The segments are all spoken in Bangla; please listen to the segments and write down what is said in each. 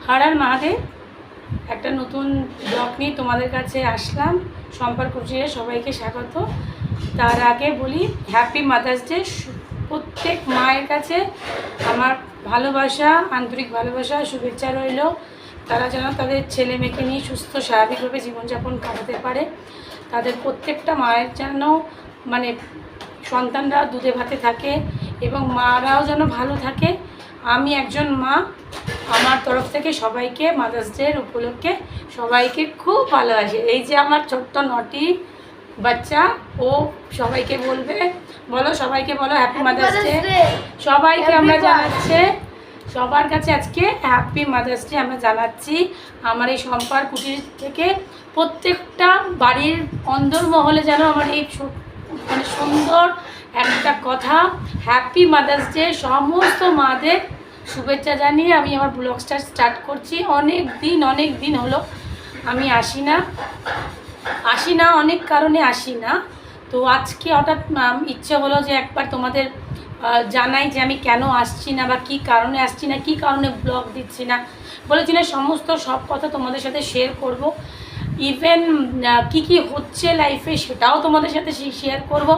হর হর মহাদেব। একটা নতুন ব্লগ নিয়ে তোমাদের কাছে আসলাম। সম্পর্ক কুটিরে সবাইকে স্বাগত। তার আগে বলি হ্যাপি মাদার্স ডে। প্রত্যেক মায়ের কাছে আমার ভালোবাসা, আন্তরিক ভালোবাসা, শুভেচ্ছা রইল। তারা যেন তাদের ছেলে মেয়েকে নিয়ে সুস্থ স্বাভাবিকভাবে জীবনযাপন কাটাতে পারে। তাদের প্রত্যেকটা মায়ের যেন মানে সন্তানরা দুধে ভাতে থাকে এবং মারাও যেন ভালো থাকে। আমি একজন মা, আমার তরফ থেকে সবাইকে মাদার্স ডের উপলক্ষে সবাইকে খুব ভালোবাসে। এই যে আমার ছোট্ট নটি বাচ্চা, ও সবাইকে বলবে, বলো সবাইকে বলো হ্যাপি মাদার্স ডে। সবাইকে আমরা জানাচ্ছি, সবার কাছে আজকে হ্যাপি মাদার্স ডে আমরা জানাচ্ছি। আমার এই সম্পার কুটির থেকে প্রত্যেকটা বাড়ির অন্দরমহলে যেন আমার এই মানে সুন্দর একটা কথা হ্যাপি মাদার্স ডে সমস্ত মাদের শুভেচ্ছা জানিয়ে আমি আমার ব্লগটা স্টার্ট করছি। অনেক দিন হলো আমি আসি না, অনেক কারণে আসি না। তো আজকে হঠাৎ ইচ্ছে হলো যে একবার তোমাদের জানাই যে আমি কেন আসছি না বা কী কারণে আসছি না, কী কারণে ব্লগ দিচ্ছি না। বলেছি না সমস্ত সব কথা তোমাদের সাথে শেয়ার করব। ইভেন কি হচ্ছে লাইফে সেটাও তোমাদের সাথে শেয়ার করব।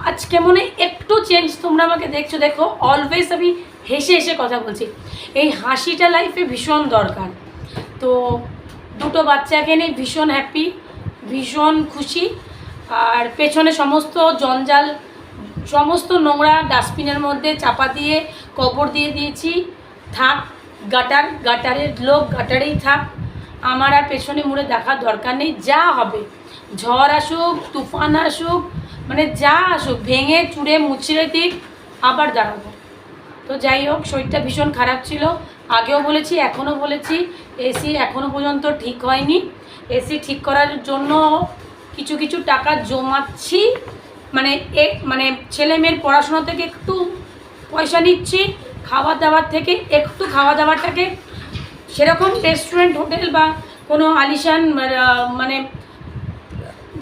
আজকে মনে একটু চেঞ্জ, তোমরা আমাকে দেখছো, দেখো অলওয়েজ আমি হেসে কথা বলছি। এই হাসিটা লাইফে ভীষণ দরকার। তো দুটো বাচ্চাকে নিয়ে ভীষণ হ্যাপি, ভীষণ খুশি। আর পেছনে সমস্ত জঞ্জাল, সমস্ত নোংরা ডাস্টবিনের মধ্যে চাপা দিয়ে কবর দিয়ে দিয়েছি। থাক, গাটারের লোক গাটারেই থাক, আমার আর পেছনে মুড়ে দেখার দরকার নেই। যা হবে, ঝড় আসুক, তুফান আসুক, মানে যা আসুক, ভেঙে চুড়ে মুচড়ে দিক, আবার দাঁড়াবো। তো যাই হোক, শরীরটা ভীষণ খারাপ ছিল, আগেও বলেছি এখনও বলেছি। এসি এখনও পর্যন্ত ঠিক হয়নি। এসি ঠিক করার জন্য কিছু টাকা জমাচ্ছি, মানে ছেলে মেয়ের পড়াশোনা থেকে একটু পয়সা নিচ্ছি, খাওয়া দাওয়ার থেকে একটু খাওয়া দাওয়াটাকে সেরকম রেস্টুরেন্ট, হোটেল বা কোনো আলিশান মানে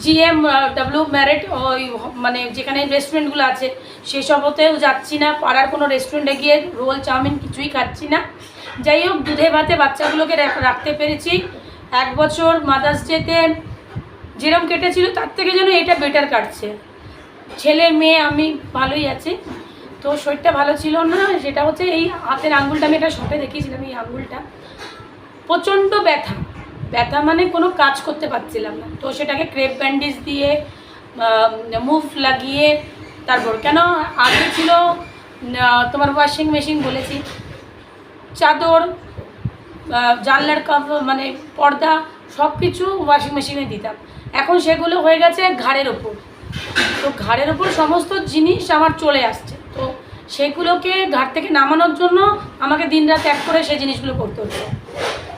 জিএম ডাব্লিউ ম্যারেট ওই মানে যেখানে রেস্টুরেন্টগুলো আছে সেসবতেও যাচ্ছি না। পাড়ার কোনো রেস্টুরেন্টে গিয়ে রোল চাউমিন কিছুই খাচ্ছি না। যাই হোক, দুধে ভাতে বাচ্চাগুলোকে রাখতে পেরেছি। 1 বছর মাদার্স ডেতে যেরকম কেটেছিল তার থেকে যেন এটা বেটার কাটছে। ছেলে মেয়ে আমি ভালোই আছি। তো শরীরটা ভালো ছিল না, সেটা হচ্ছে এই হাতের আঙুলটা, আমি এটা শটে দেখিয়েছিলাম, এই আঙুলটা প্রচণ্ড ব্যথা মানে কোনো কাজ করতে পারছিলাম না। তো সেটাকে ক্রেপ ব্যান্ডেজ দিয়ে মুভ লাগিয়ে, তারপর কেন আগে ছিল তোমার ওয়াশিং মেশিন, বলেছি চাদর, জানলার কাপড় মানে পর্দা সব কিছু ওয়াশিং মেশিনে দিতাম। এখন সেগুলো হয়ে গেছে ঘাড়ের ওপর। তো ঘাড়ের ওপর সমস্ত জিনিস আমার চলে আসছে। তো সেগুলোকে ঘাট থেকে নামানোর জন্য আমাকে দিনরাত এক করে সেই জিনিসগুলো করতে হচ্ছে।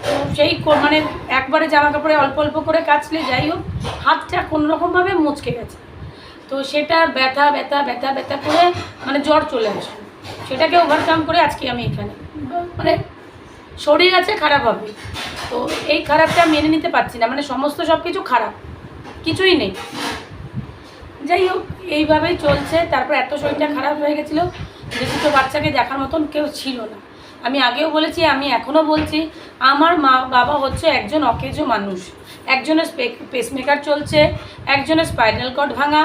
তো সেই মানে একবারে জামা কাপড়ে অল্প করে কাচলে যাই হোক, হাতটা কোনোরকমভাবে মুচকে গেছে। তো সেটা ব্যথা করে মানে জ্বর চলে আসে। সেটাকে ওভারকাম করে আজকে আমি এখানে, মানে শরীর আছে, খারাপ হবে। তো এই খারাপটা মেনে নিতে পারছি না, মানে সমস্ত সব কিছু খারাপ, কিছুই নেই। যাই হোক, এইভাবেই চলছে। তারপর এত শরীরটা খারাপ হয়ে গেছিলো যে দুটো বাচ্চাকে দেখার মতন কেউ ছিল না। আমি আগেও বলেছি, আমি এখনও বলছি, আমার মা বাবা হচ্ছে একজন অকেজো মানুষ। একজনের পেসমেকার চলছে, একজনের স্পাইনাল কর্ড ভাঙা,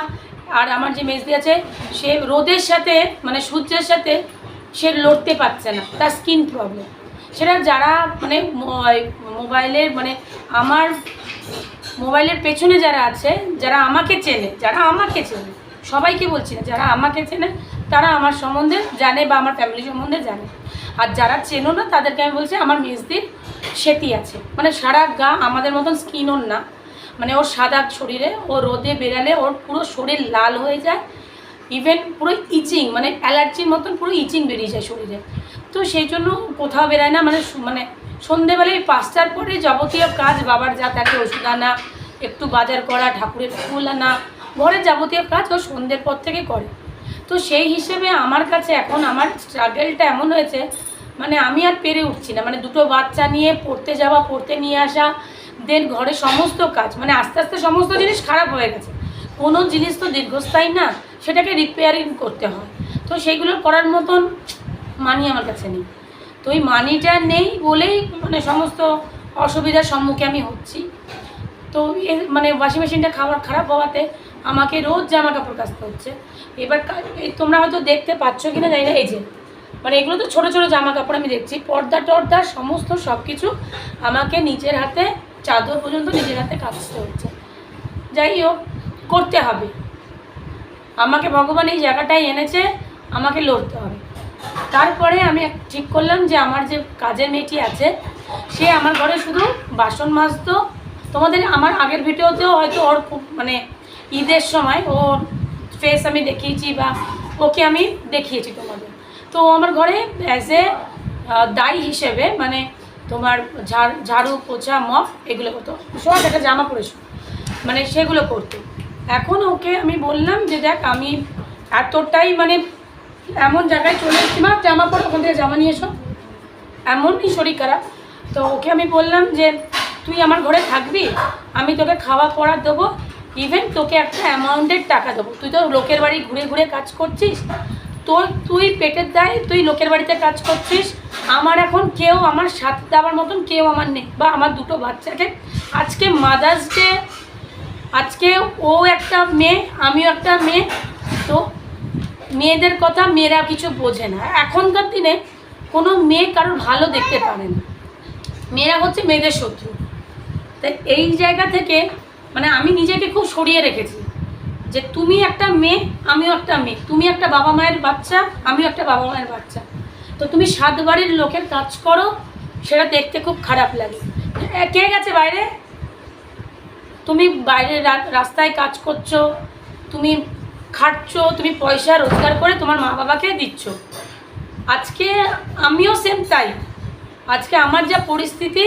আর আমার যে মেজদি আছে সে রোদের সাথে মানে সূর্যের সাথে সে লড়তে পারছে না, তার স্কিন প্রবলেম। সেটা যারা মানে মোবাইলের মানে আমার মোবাইলের পেছনে যারা আছে, যারা আমাকে চেনে সবাইকে বলছি না, যারা আমাকে চেনে তারা আমার সম্বন্ধে জানে বা আমার ফ্যামিলি সম্বন্ধে জানে। আর যারা চেনো না তাদেরকে আমি বলছি, আমার মেজদির সেতি আছে, মানে সারা গা আমাদের মতন স্কিন ওর না, মানে ওর সাদা শরীরে, ও রোদে বেরালে ওর পুরো শরীর লাল হয়ে যায়, ইভেন পুরো ইচিং, মানে অ্যালার্জির মতন পুরো ইচিং বেরিয়ে যায় শরীরে। তো সেই জন্য কোথাও বেরায় না, মানে সন্ধেবেলায় 5টার পরে যাবতীয় কাজ, বাবার যা থাকে ওষুধ আনা, একটু বাজার করা, ঠাকুরের ফুল আনা, ঘরের যাবতীয় কাজ ও সন্ধ্যের পর থেকে করে। তো সেই হিসেবে আমার কাছে এখন আমার স্ট্রাগলটা এমন হয়েছে, মানে আমি আর পেরে উঠছি না। মানে দুটো বাচ্চা নিয়ে পড়তে যাওয়া, পড়তে নিয়ে আসা, দেন ঘরে সমস্ত কাজ, মানে আস্তে আস্তে সমস্ত জিনিস খারাপ হয়ে গেছে। কোনো জিনিস তো দীর্ঘস্থায়ী না, সেটাকে রিপেয়ারিং করতে হয়। তো সেইগুলো করার মতন মানি আমার কাছে নেই। তো ওই মানিটা নেই বলেই মানে সমস্ত অসুবিধার সম্মুখে আমি হচ্ছি। তো মানে ওয়াশিং মেশিনটা খারাপ হওয়াতে আমাকে রোজ জামা কাপড় কাচতে হচ্ছে। এবার তোমরা হয়তো দেখতে পাচ্ছ কিনা জানি না, এই যে মানে এগুলো তো ছোটো ছোটো জামা কাপড় আমি দেখছি, পর্দা টর্দা সমস্ত সব কিছু আমাকে নিজের হাতে, চাদর পর্যন্ত নিজের হাতে কাচতে হচ্ছে। যাই হোক, করতে হবে, আমাকে ভগবান এই জায়গাটায় এনেছে, আমাকে লড়তে হবে। তারপরে আমি ঠিক করলাম যে আমার যে কাজের মেয়েটি আছে সে আমার ঘরে শুধু বাসন মাজতো। তোমাদের আমার আগের ভিডিওতেও হয়তো ওর খুব মানে ঈদের সময় ওর ফেস আমি দেখিয়েছি বা ওকে আমি দেখিয়েছি তোমাদের। তো আমার ঘরে অ্যাজ এ দায়ী হিসেবে মানে তোমার ঝাড়ু পোছা মপ এগুলো করতো, সব একটা জামা পরেছো মানে সেগুলো করতো। এখন ওকে আমি বললাম যে দেখ আমি এতটাই মানে এমন জায়গায় চলে এসেছি, মা জামা পরে ওখান থেকে জামা নিয়ে এসো, এমনই শরীর খারাপ। তো ওকে আমি বললাম যে তুই আমার ঘরে থাকবি, আমি তোকে খাওয়া পড়া দেবো, ইভেন তোকে একটা অ্যামাউন্টের টাকা দেবো। তুই তো লোকের বাড়ি ঘুরে ঘুরে কাজ করছিস, তুই পেটের দায় তুই লোকের বাড়িতে কাজ করছিস, আমার এখন কেউ আমার সাথে দেওয়ার মতন কেউ আমার নেই, বা আমার দুটো বাচ্চাকে আজকে মাদার্স ডে, আজকে ও একটা মেয়ে আমিও একটা মেয়ে, তো মেয়েদের কথা মেয়েরা কিছু বোঝে না। এখনকার দিনে কোনো মেয়ে কারোর ভালো দেখতে পারে না, মেয়েরা হচ্ছে মেয়েদের শত্রু। তাই এই জায়গা থেকে মানে আমি নিজেকে খুব সরিয়ে রেখেছি যে তুমি একটা মেয়ে আমিও একটা মেয়ে, তুমি একটা বাবা মায়ের বাচ্চা আমিও একটা বাবা মায়ের বাচ্চা। তো তুমি 7 বাড়ির লোকের কাজ করো, সেটা দেখতে খুব খারাপ লাগে। কে গেছে বাইরে? তুমি বাইরে রাস্তায় কাজ করছো, তুমি খাটছো, তুমি পয়সা রোজগার করে তোমার মা বাবাকে দিচ্ছ। আজকে আমিও সেম তাই, আজকে আমার যা পরিস্থিতি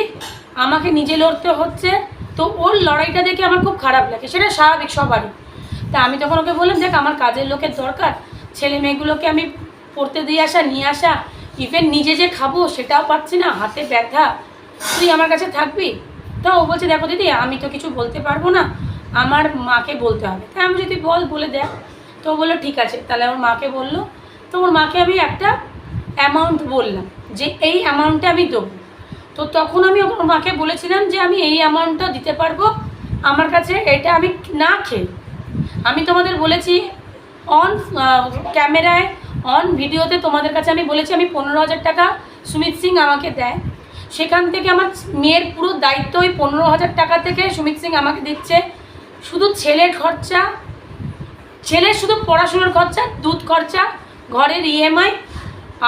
আমাকে নিজে লড়তে হচ্ছে। তো ওর লড়াইটা দেখে আমার খুব খারাপ লাগে, সেটা স্বাভাবিক সবারই। তা আমি তখন ওকে বললাম দেখ আমার কাজের লোকের দরকার, ছেলে মেয়েগুলোকে আমি পড়তে দিয়ে আসা নিয়ে আসা, ইভেন নিজে যে খাবো সেটাও পাচ্ছি না, হাতে ব্যথা, তুই আমার কাছে থাকবি? তা ও বলছে দেখো দিদি আমি তো কিছু বলতে পারবো না, আমার মাকে বলতে হবে। তাই আমি যদি বলে দেখ। তো ও বললো ঠিক আছে, তাহলে ওর মাকে বললো। তো ওর মাকে আমি একটা অ্যামাউন্ট বললাম যে এই অ্যামাউন্টে আমি দেবো। তো তখন আমি ওর মাকে বলেছিলাম যে আমি এই অ্যামাউন্টটা দিতে পারবো, আমার কাছে এটা আমি না খেয়ে, আমি তোমাদের বলেছি অন ক্যামেরায় অন ভিডিওতে তোমাদের কাছে আমি বলেছি আমি 15,000 টাকা সুমিত সিং আমাকে দেয়, সেখান থেকে আমার মেয়ের পুরো দায়িত্ব ওই 15,000 টাকা থেকে সুমিত সিং আমাকে দিচ্ছে। শুধু ছেলের খরচা, ছেলের শুধু পড়াশোনার খরচা, দুধ খরচা, ঘরের ইএমআই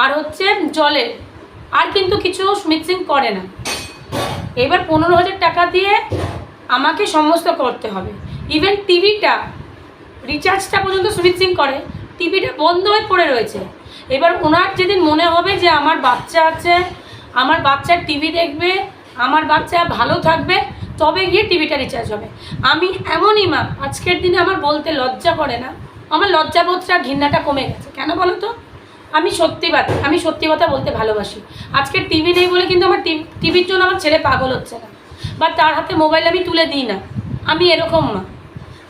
আর হচ্ছে জলের, আর কিন্তু কিছু সুমিত সিং করে না। এবার 15,000 টাকা দিয়ে আমাকে সমস্ত করতে হবে। ইভেন টিভিটা রিচার্জটা পর্যন্ত সুমিত সিং করে, টিভিটা বন্ধ হয়ে পড়ে রয়েছে। এবার ওনার যেদিন মনে হবে যে আমার বাচ্চা আছে, আমার বাচ্চার টিভি দেখবে, আমার বাচ্চা ভালো থাকবে, তবে গিয়ে টিভিটা রিচার্জ হবে। আমি এমনই মা, আজকের দিনে আমার বলতে লজ্জা করে না, আমার লজ্জাবোধটা ঘৃণাটা কমে গেছে। কেন বলো তো? আমি সত্যি কথা বলতে ভালোবাসি। আজকে টিভি নেই বলে কিন্তু আমার টিভির জন্য আমার ছেলে পাগল হচ্ছে না, বা তার হাতে মোবাইল আমি তুলে দিই না। আমি এরকম মা,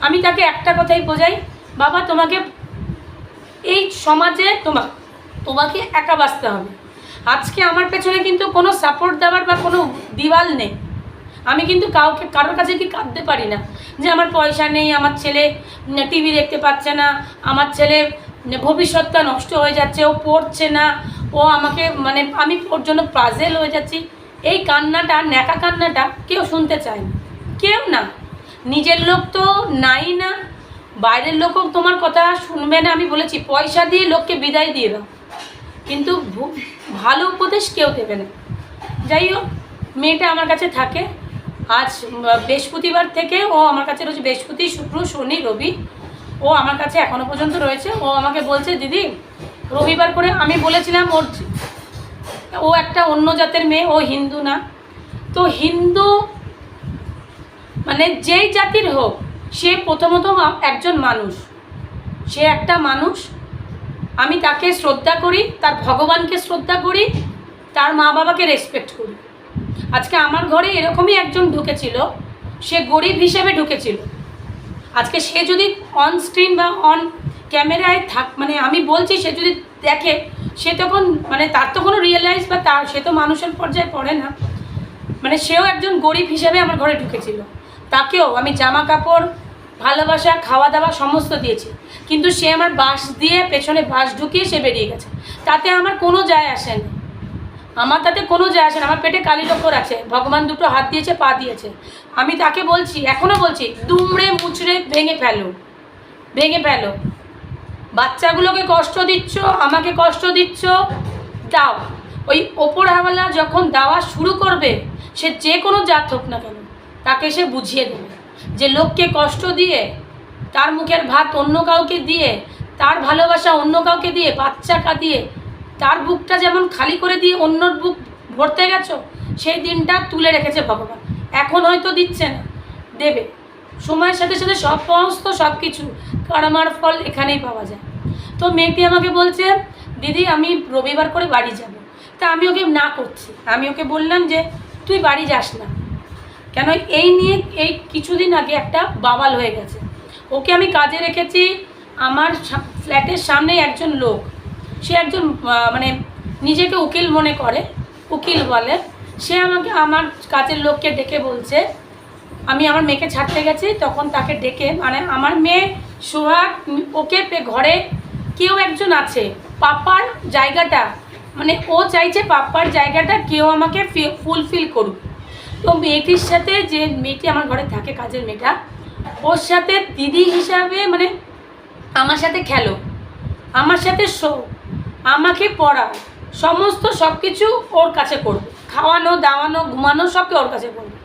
আমি তাকে একটা কথাই বোঝাই, বাবা তোমাকে এই সমাজে তোমাকে একা বাঁচতে হবে। আজকে আমার পেছনে কিন্তু কোনো সাপোর্ট দেওয়ার বা কোনো দিওয়াল নেই। আমি কিন্তু কারোর কাছে কি কাঁদতে পারি না যে আমার পয়সা নেই, আমার ছেলে টিভি দেখতে পাচ্ছে না, আমার ছেলে ভবিষ্যৎটা নষ্ট হয়ে যাচ্ছে, ও পড়ছে না, ও আমাকে মানে আমি ওর জন্য পাজেল হয়ে যাচ্ছি। এই কান্নাটা, ন্যাকা কান্নাটা কেউ শুনতে চায় না, কেউ না। নিজের লোক তো নাই না, বাইরের লোকও তোমার কথা শুনবে না। আমি বলেছি পয়সা দিয়ে লোককে বিদায় দিয়ে দাও, কিন্তু ভালো উপদেশ কেউ দেবে না। যাই হোক, মেয়েটা আমার কাছে থাকে। আজ বৃহস্পতিবার থেকে ও আমার কাছে রয়েছে, বৃহস্পতি শুক্র শনি রবি, ও আমার কাছে এখনও পর্যন্ত রয়েছে। ও আমাকে বলছে দিদি রবিবার করে, আমি বলেছিলাম ও একটা অন্য জাতের মেয়ে, ও হিন্দু না। তো হিন্দু মানে যেই জাতির হোক, সে প্রথমত একজন মানুষ, সে একটা মানুষ। আমি তাকে শ্রদ্ধা করি, তার ভগবানকে শ্রদ্ধা করি, তার মা বাবাকে রেসপেক্ট করি। আজকে আমার ঘরে এরকমই একজন ঢুকেছিল, সে গরিব হিসেবে ঢুকেছিল। আজকে সে যদি অন স্ক্রিন বা অন ক্যামেরায় মানে আমি বলছি, সে যদি দেখে সে তখন মানে তার তো কোনো রিয়েলাইজ বা তার সে তো মানুষের পর্যায়ে পড়ে না, মানে সেও একজন গরিব হিসেবে আমার ঘরে ঢুকেছিল। তাকেও আমি জামা কাপড়, ভালোবাসা, খাওয়া দাওয়া সমস্ত দিয়েছি, কিন্তু সে আমার বাঁশ দিয়ে পেছনে বাঁশ ঢুকিয়ে সে বেরিয়ে গেছে। তাতে আমার কোনো যায় আসেনি, আমার তাতে কোনো যায় আসে না। আমার পেটে কালি টক্কর আছে, ভগবান দুটো হাত দিয়েছে, পা দিয়েছে। আমি তাকে বলছি, এখনও বলছি, দুমড়ে মুচড়ে ভেঙে ফেলো, ভেঙে ফেলো। বাচ্চাগুলোকে কষ্ট দিচ্ছ, আমাকে কষ্ট দিচ্ছ, দাও। ওই ওপরওয়ালা যখন দেওয়া শুরু করবে, সে যে কোনো জাত হোক না কেন, তাকে সে বুঝিয়ে দেবে যে লোককে কষ্ট দিয়ে, তার মুখের ভাত অন্য কাউকে দিয়ে, তার ভালোবাসা অন্য কাউকে দিয়ে, বাচ্চাটা দিয়ে, তার বুকটা যেমন খালি করে দিয়ে অন্যর বুক ভরতে গেছো, সেই দিনটা তুলে রেখেছে ভগবান। এখন হয়তো দিচ্ছে না, দেবে সময়ের সাথে সাথে। সমস্ত সব কিছু কর্মার ফল এখানেই পাওয়া যায়। তো মেয়েটি আমাকে বলছে, দিদি আমি রবিবার করে বাড়ি যাব। তা আমি ওকে না করছি, আমি ওকে বললাম যে তুই বাড়ি যাস না কেন, এই নিয়ে এই কিছুদিন আগে একটা বাওয়াল হয়ে গেছে। ওকে আমি কাজে রেখেছি, আমার ফ্ল্যাটের সামনে একজন লোক, সে একজন মানে নিজেকে উকিল মনে করে, উকিল বলে, সে আমাকে আমার কাজের লোককে ডেকে বলছে, আমি আমার মেয়েকে ছাড়তে গেছি, তখন তাকে ডেকে, মানে আমার মেয়ে সোহাগ, ওকে ঘরে কেউ একজন আছে, পাপার জায়গাটা, মানে ও চাইছে পাপার জায়গাটা কেউ আমাকে ফুলফিল করুক। তো মেয়েটির সাথে, যে মেয়েটি আমার ঘরে থাকে কাজের মেয়েটা, ওর সাথে দিদি হিসাবে, মানে আমার সাথে খেলো, আমার সাথে শো, আমাকে পড়াও, সমস্ত সব কিছু ওর কাছে করবে, খাওয়ানো দাওয়ানো ঘুমানো সবকে ওর কাছে করবে।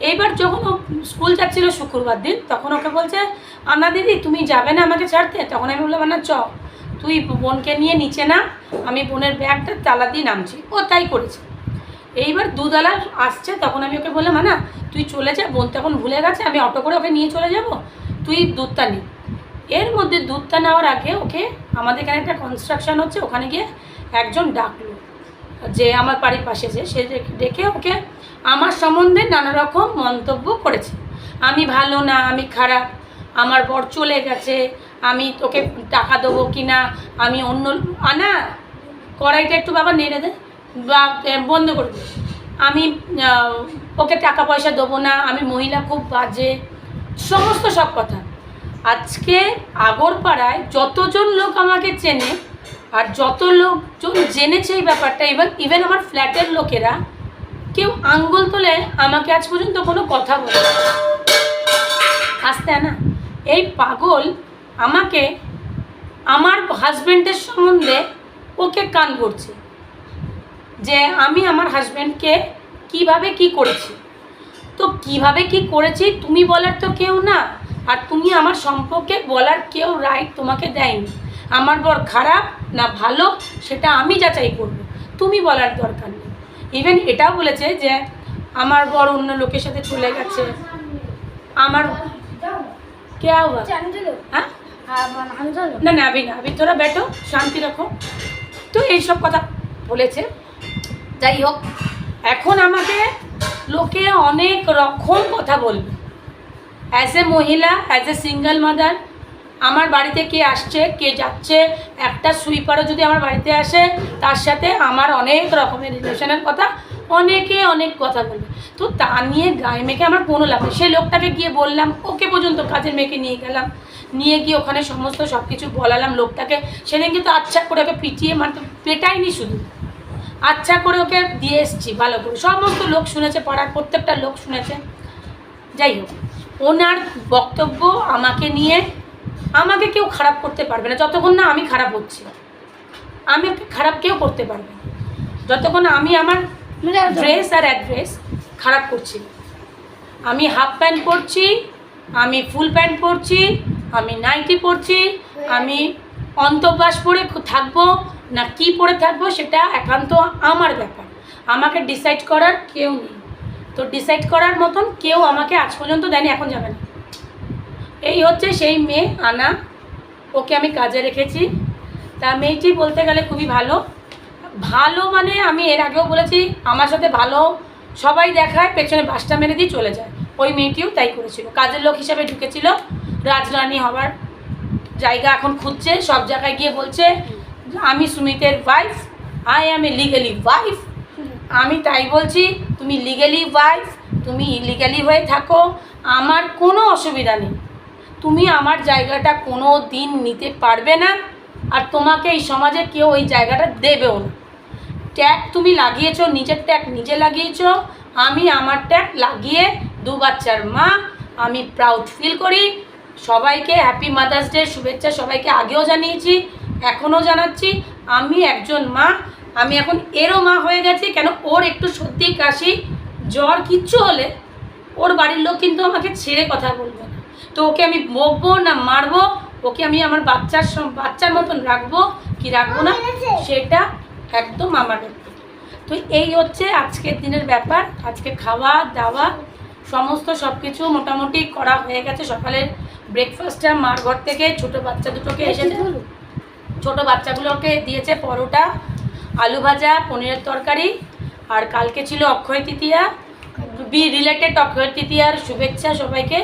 এইবার যখন ও স্কুল যাচ্ছিলো শুক্রবার দিন, তখন ওকে বলছে, আনা দিদি তুমি যাবে না আমাকে ছাড়তে? তখন আমি বললাম, না চ, তুই বোনকে নিয়ে নিচে না, আমি বোনের ব্যাগটা তালা দিয়ে নামছি। ও তাই করেছে। এইবার দুধালা আসছে, তখন আমি ওকে বললাম, না তুই চলে যা, বোন তখন ভুলে গেছে, আমি অটো করে ওকে নিয়ে চলে যাব, তুই দুধটা নি। এর মধ্যে দুধটা নেওয়ার আগে ওকে, আমাদের এখানে একটা কনস্ট্রাকশন হচ্ছে, ওখানে গিয়ে একজন ডাকলো, যে আমার বাড়ির পাশে, যে সে ডেকে ওকে আমার সম্বন্ধে নানা রকম মন্তব্য করেছে। আমি ভালো না, আমি খারাপ, আমার বর চলে গেছে, আমি তোকে টাকা দেবো কি না, আমি অন্য, আনা কড়াইটা একটু বাবা নেড়ে দে বা বন্ধ করে দে, আমি ওকে টাকা পয়সা দেবো না, আমি মহিলা খুব বাজে, সমস্ত সব কথা। আজকে আগরপাড়ায় যতজন লোক আমাকে চেনে, আর যত লোকজন জেনেছে এই ব্যাপারটা, ইভেন আমার ফ্ল্যাটের লোকেরা, কেউ আঙ্গুল তোলে আমাকে আজ পর্যন্ত কোনো কথা বলে আসতে না। এই পাগল আমাকে আমার হাজব্যান্ডের সম্বন্ধে ওকে কান করছে, যে আমি আমার হাজব্যান্ডকে কিভাবে কি করেছি। তো কিভাবে কি করেছি তুমি বলার তো কেউ না, আর তুমি আমার সম্পর্কে বলার কেউ রাইট তোমাকে দেয়নি। আমার বর খারাপ না ভালো সেটা আমি যাচাই করব, তুমি বলার দরকার নেই। ইভেন এটাও বলেছে যে আমার বর অন্য লোকের সাথে চলে গেছে, আমার কে हुआ? হ্যাঁ না না, अभी তোরা बैठो, শান্তি রাখো। তো এইসব কথা বলেছে। যাই হোক, এখন আমাকে লোকে অনেক রকম কথা বলবে, অ্যাজ এ মহিলা, অ্যাজ এ সিঙ্গেল মাদার। আমার বাড়িতে কে আসছে কে যাচ্ছে, একটা সুইপারও যদি আমার বাড়িতে আসে, তার সাথে আমার অনেক রকমের রিলেশনের কথা অনেকে অনেক কথা বলবে। তো তা নিয়ে গায়ে মেখে আমার কোনো লাভ নেই। সেই লোকটাকে গিয়ে বললাম, ওকে পর্যন্ত কাজের মেয়েকে নিয়ে গেলাম, নিয়ে গিয়ে ওখানে সমস্ত সব কিছু বলালাম লোকটাকে। সেদিন কিন্তু আচ্ছা করে ওকে পিটিয়ে, মানে পেটাইনি, শুধু আচ্ছা করে ওকে দিয়ে এসছি ভালো করে। সমস্ত লোক শুনেছে, পাড়ার প্রত্যেকটা লোক শুনেছে। যাই হোক, ওনার বক্তব্য আমাকে নিয়ে, আমাকে কেউ খারাপ করতে পারবে না যতক্ষণ না আমি খারাপ হচ্ছি। আমি খারাপ কেউ করতে পারবে না যতক্ষণ আমি আমার ড্রেস আর অ্যাড্রেস খারাপ করছি। আমি হাফ প্যান্ট পরছি, আমি ফুল প্যান্ট পরছি, আমি নাইটি পরছি, আমি অন্তর্বাস পরে থাকবো না কি পরে থাকবো সেটা একান্ত আমার ব্যাপার। আমাকে ডিসাইড করার কেউ নেই। তো ডিসাইড করার মতন কেউ আমাকে আজ পর্যন্ত দেয়নি, এখন যাবে না। এই হচ্ছে সেই মেয়ে আনা, ওকে আমি কাজে রেখেছি। তা মেয়েটি বলতে গেলে খুবই ভালো, ভালো মানে আমি এর আগেও বলেছি, আমার সাথে ভালো সবাই দেখায়, পেছনে বাসটা মেরে দিয়ে চলে যায়। ওই মেয়েটিও তাই করেছিল, কাজের লোক হিসাবে ঢুকেছিল, রাজরানী হবার জায়গা এখন খুঁজছে, সব জায়গায় গিয়ে বলছে আমি সুমিতের wife, I am a legally wife. আমি তাই বলছি, তুমি লিগালি ওয়াইফ, তুমি ইলিগালি হয়ে থাকো, আমার কোনো অসুবিধা নেই। তুমি আমার জায়গাটা কোনো দিন নিতে পারবে না, আর তোমাকে এই সমাজে কেউ ওই জায়গাটা দেবেও না। ট্যাগ তুমি লাগিয়েছো, নিজের ট্যাগ নিজে লাগিয়েছো, আমি আমার ট্যাগ লাগিয়ে 2 বাচ্চার মা, আমি প্রাউড ফিল করি। সবাইকে হ্যাপি মাদার্স ডে শুভেচ্ছা সবাইকে আগেও জানিয়েছি, এখনও জানাচ্ছি। আমি একজন মা, আমি এখন এরও মা হয়ে গেছি। কেন, ওর একটু সর্দি কাশি জ্বর কিচ্ছু হলে ওর বাড়ির লোক কিন্তু আমাকে ছেড়ে কথা বলবে না। তো ওকে আমি বকবো না মারবো, ওকে আমি আমার বাচ্চার মতন রাখবো কি রাখবো না, সেটা একদম আমার ব্যাপার। তো এই হচ্ছে আজকের দিনের ব্যাপার। আজকে খাওয়া দাওয়া সমস্ত সব কিছু মোটামুটি করা হয়ে গেছে। সকালের ব্রেকফাস্টটা মার ঘর থেকে ছোটো বাচ্চা দুটোকে এসেছে, ছোটো বাচ্চাগুলোকে দিয়েছে পরোটা, আলু ভাজা, পনিরের তরকারি। আর কালকে ছিল অক্ষয় তৃতীয়া, রিলেটেড অক্ষয় তৃতীয়ার শুভেচ্ছা সবাইকে।